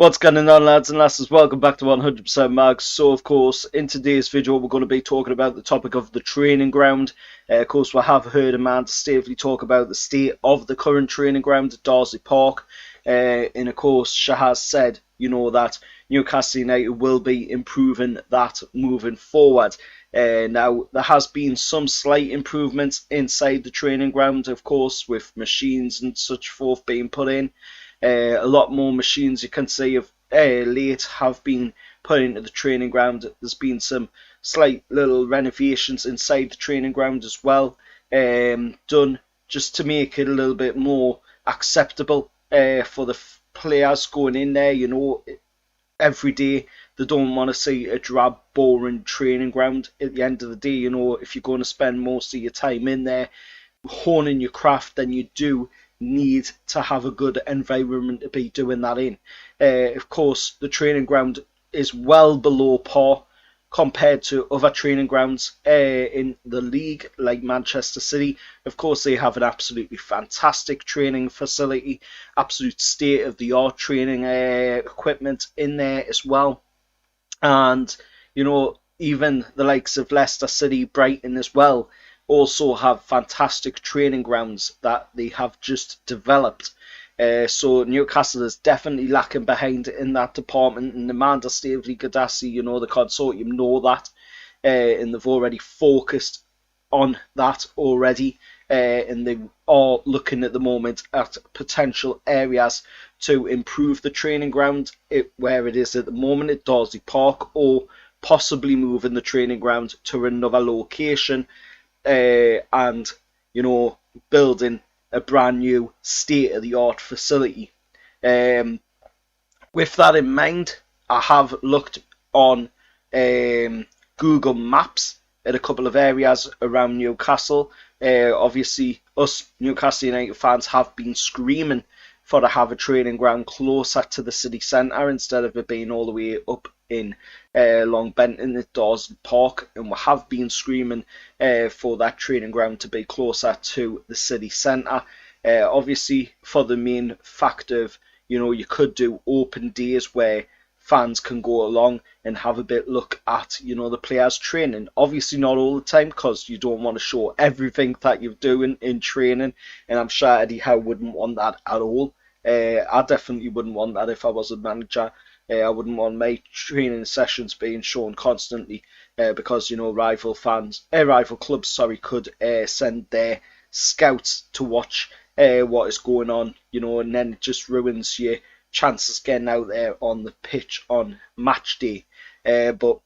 What's going on, lads and lasses? Welcome back to 100% Mags. So of course in today's video we're going to be talking about the topic of the training ground. Of course we have heard Amanda Staveley talk about the state of the current training ground at Darsley Park, and of course she has said that Newcastle United will be improving that moving forward. Now there has been some slight improvements inside the training ground, of course, with machines and such forth being put in. A lot more machines you can see of late have been put into the training ground. There's been some slight little renovations inside the training ground as well, done just to make it a little bit more acceptable for the players going in there. Every day they don't want to see a drab, boring training ground. At the end of the day, if you're going to spend most of your time in there honing your craft, then you do need to have a good environment to be doing that in. Of course, the training ground is well below par compared to other training grounds in the league, like Manchester City. Of course, they have an absolutely fantastic training facility, absolute state-of-the-art training equipment in there as well. And, even the likes of Leicester City, Brighton as well, also have fantastic training grounds that they have just developed. So Newcastle is definitely lacking behind in that department, and Amanda Staveley, Gadassi, the consortium know that, and they've already focused on that already, and they are looking at the moment at potential areas to improve the training ground where it is at the moment at Darsley Park, or possibly moving the training ground to another location, and building a brand new state-of-the-art facility. With that in mind, I have looked on Google Maps at a couple of areas around Newcastle. Obviously us Newcastle United fans have been screaming for to have a training ground closer to the city centre instead of it being all the way up in Long Benton at Darsley Park, and we have been screaming for that training ground to be closer to the city centre. Obviously, for the main fact of you could do open days where fans can go along and have a bit look at the players training. Obviously not all the time, because you don't want to show everything that you're doing in training, and I'm sure Eddie Howe wouldn't want that at all. I definitely wouldn't want that if I was a manager. I wouldn't want my training sessions being shown constantly, because rival clubs could send their scouts to watch what is going on, and then it just ruins your chances getting out there on the pitch on match day. But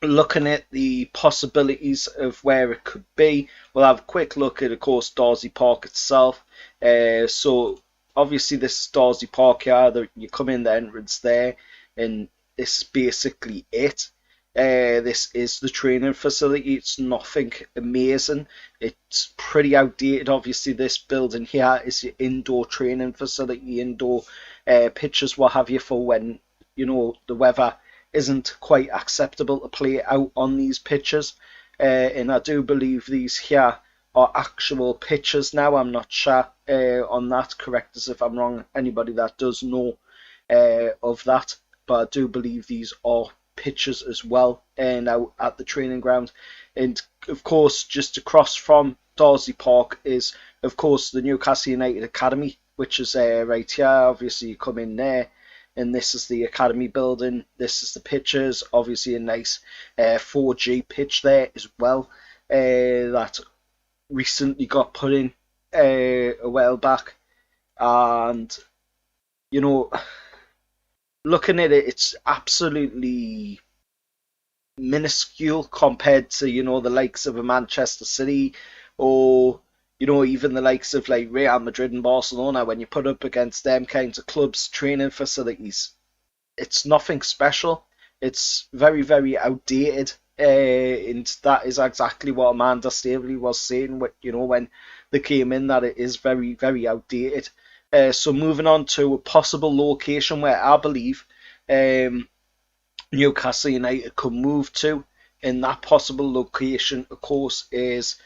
looking at the possibilities of where it could be, we'll have a quick look at, of course, Darsley Park itself. So obviously this is Darsley Park here. You come in the entrance there, and this is basically it. This is the training facility. It's nothing amazing. It's pretty outdated. Obviously this building here is your indoor training facility, indoor pitches, what have you, for when the weather isn't quite acceptable to play out on these pitches. And I do believe these here are actual pitches now. I'm not sure on that. Correct us if I'm wrong, anybody that does know of that, but I do believe these are pitches as well now at the training ground. And of course, just across from Darsley Park is, of course, the Newcastle United Academy, which is right here. Obviously you come in there, and this is the academy building. This is the pitches. Obviously a nice 4G pitch there as well, that recently got put in a while back. And looking at it, it's absolutely minuscule compared to the likes of a Manchester City, or even the likes of like Real Madrid and Barcelona. When you put up against them kinds of clubs' training facilities, it's nothing special. It's very, very outdated, and that is exactly what Amanda Staveley was saying when they came in, that it is very, very outdated. So moving on to a possible location where I believe Newcastle United could move to, and that possible location, of course, is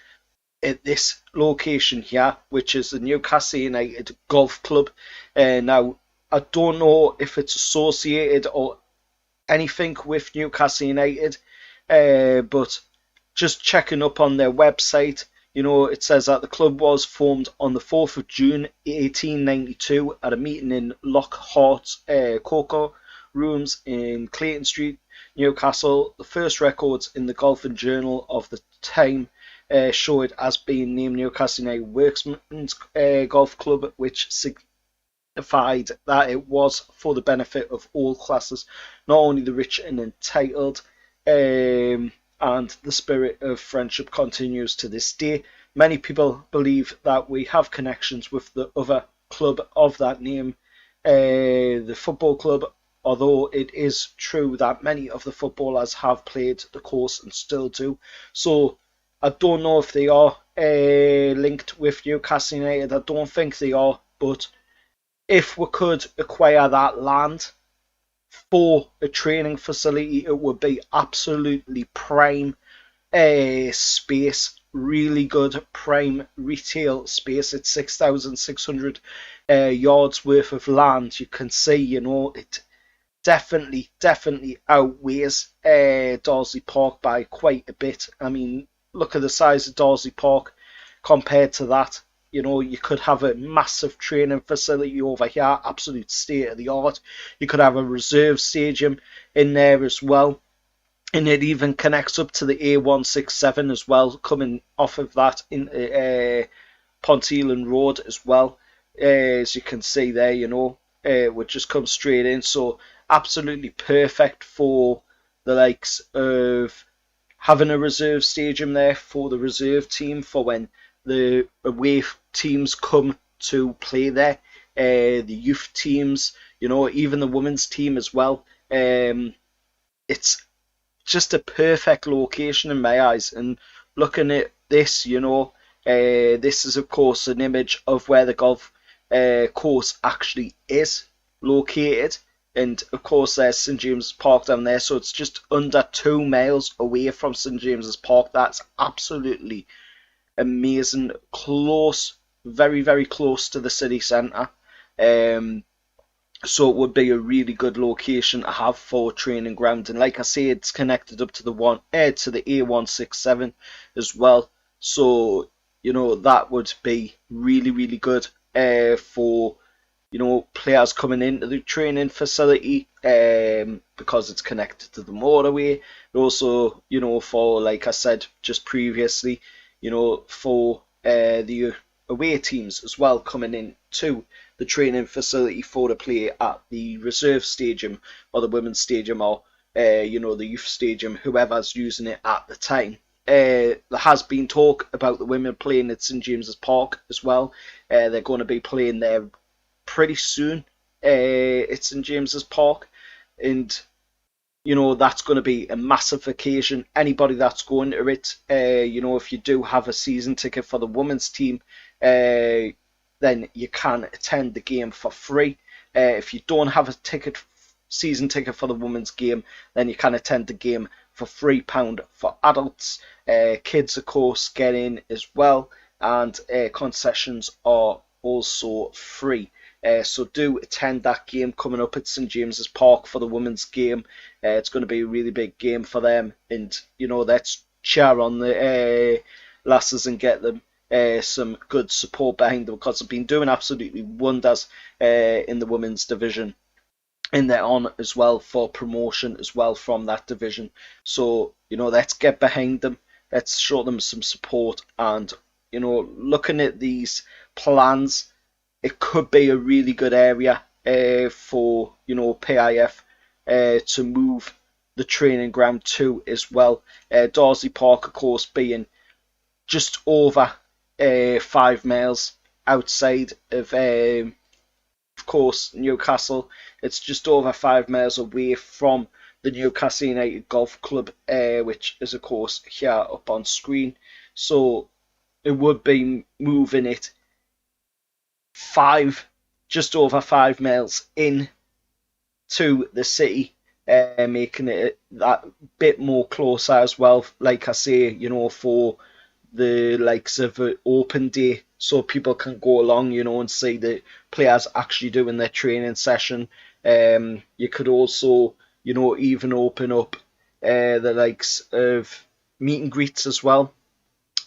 at this location here, which is the Newcastle United Golf Club. Now, I don't know if it's associated or anything with Newcastle United, but just checking up on their website, it says that the club was formed on the 4th of June 1892 at a meeting in Lockhart's Cocoa Rooms in Clayton Street, Newcastle. The first records in the Golfing Journal of the time show it as being named Newcastle United Worksmen's Golf Club, which signified that it was for the benefit of all classes, not only the rich and entitled. And the spirit of friendship continues to this day. Many people believe that we have connections with the other club of that name, the football club, although it is true that many of the footballers have played the course and still do. So I don't know if they are linked with Newcastle United. I don't think they are, but if we could acquire that land for a training facility, it would be absolutely prime space, really good prime retail space. It's 6,600 yards worth of land. You can see, it definitely outweighs Darsley Park by quite a bit. I mean, look at the size of Darsley Park compared to that. You could have a massive training facility over here, absolute state of the art. You could have a reserve stadium in there as well. And it even connects up to the A167 as well, coming off of that in Ponteland Road as well. As you can see there, would just come straight in. So absolutely perfect for the likes of having a reserve stadium there for the reserve team for when the away teams come to play there. The youth teams, even the women's team as well. It's just a perfect location in my eyes. And looking at this, this is of course an image of where the golf course actually is located. And of course there's St James's Park down there, so it's just under 2 miles away from St James's Park. That's absolutely amazing, close, very close to the city centre. So it would be a really good location to have for a training ground. And like I say, it's connected up to the A167 as well. So that would be really good for players coming into the training facility, because it's connected to the motorway. But also, for, like I said just previously, for the away teams as well, coming in to the training facility for the play at the reserve stadium or the women's stadium or the youth stadium, whoever's using it at the time. There has been talk about the women playing at St James's Park as well. They're going to be playing there pretty soon at St James's Park, and that's going to be a massive occasion. Anybody that's going to it, if you do have a season ticket for the women's team, then you can attend the game for free. If you don't have a season ticket for the women's game, then you can attend the game for £3 for adults. Kids, of course, get in as well, and concessions are also free. So do attend that game coming up at St James's Park for the women's game. It's going to be a really big game for them, and let's cheer on the lasses and get them some good support behind them, because they've been doing absolutely wonders in the women's division, and they're on as well for promotion as well from that division. So let's get behind them, let's show them some support, and looking at these plans, it could be a really good area for PIF to move the training ground to as well. Darsley Park, of course, being just over 5 miles outside of course Newcastle. It's just over 5 miles away from the Newcastle United Golf Club, which is of course here up on screen. So it would be moving it just over 5 miles in to the city, making it that bit more closer as well. Like I say, for the likes of an open day, so people can go along, and see the players actually doing their training session. You could also, even open up the likes of meet and greets as well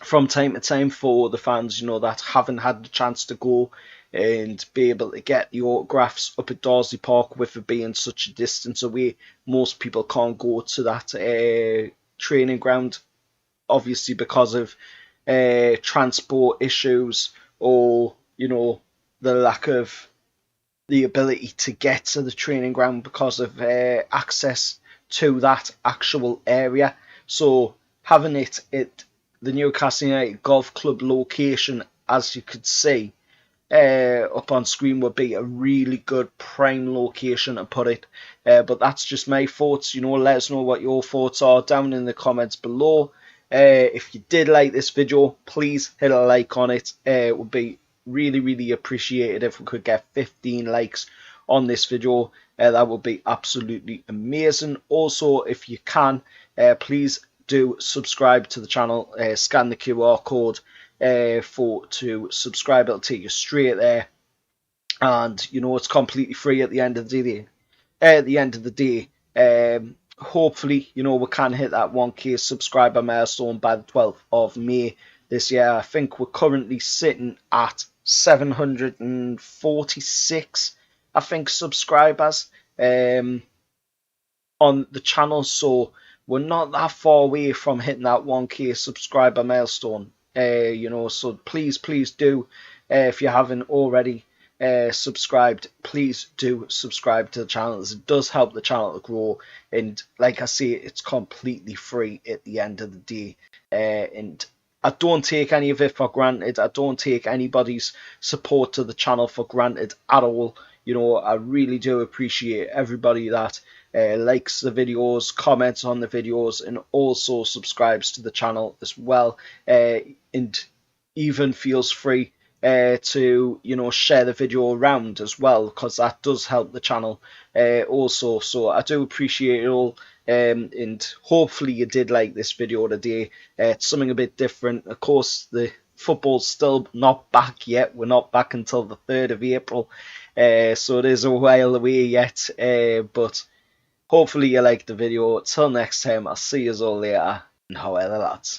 from time to time for the fans, that haven't had the chance to go and be able to get the autographs up at Darsley Park with it being such a distance away. Most people can't go to that training ground, obviously because of transport issues or, the lack of the ability to get to the training ground because of access to that actual area. So having it at the Newcastle United Golf Club location, as you could see up on screen, would be a really good prime location to put it. But that's just my thoughts. Let us know what your thoughts are down in the comments below. If you did like this video, please hit a like on it. It would be really appreciated if we could get 15 likes on this video. That would be absolutely amazing. Also, if you can, please do subscribe to the channel. Scan the QR code to subscribe. It'll take you straight there, and it's completely free at the end of the day. Hopefully, we can hit that 1K subscriber milestone by the 12th of May this year. I think we're currently sitting at 746, I think, subscribers on the channel, so we're not that far away from hitting that 1K subscriber milestone. So please do, if you haven't already subscribed, please do subscribe to the channel, as it does help the channel to grow. And like I say, it's completely free at the end of the day, and I don't take any of it for granted. I don't take anybody's support to the channel for granted at all. I really do appreciate everybody that likes the videos, comments on the videos, and also subscribes to the channel as well, and even feels free to share the video around as well, because that does help the channel also. So I do appreciate it all, and hopefully you did like this video today. It's something a bit different. Of course, the football's still not back yet. We're not back until the 3rd of April, so it is a while away yet, but hopefully you liked the video. Till next time, I'll see you all later, and however lads.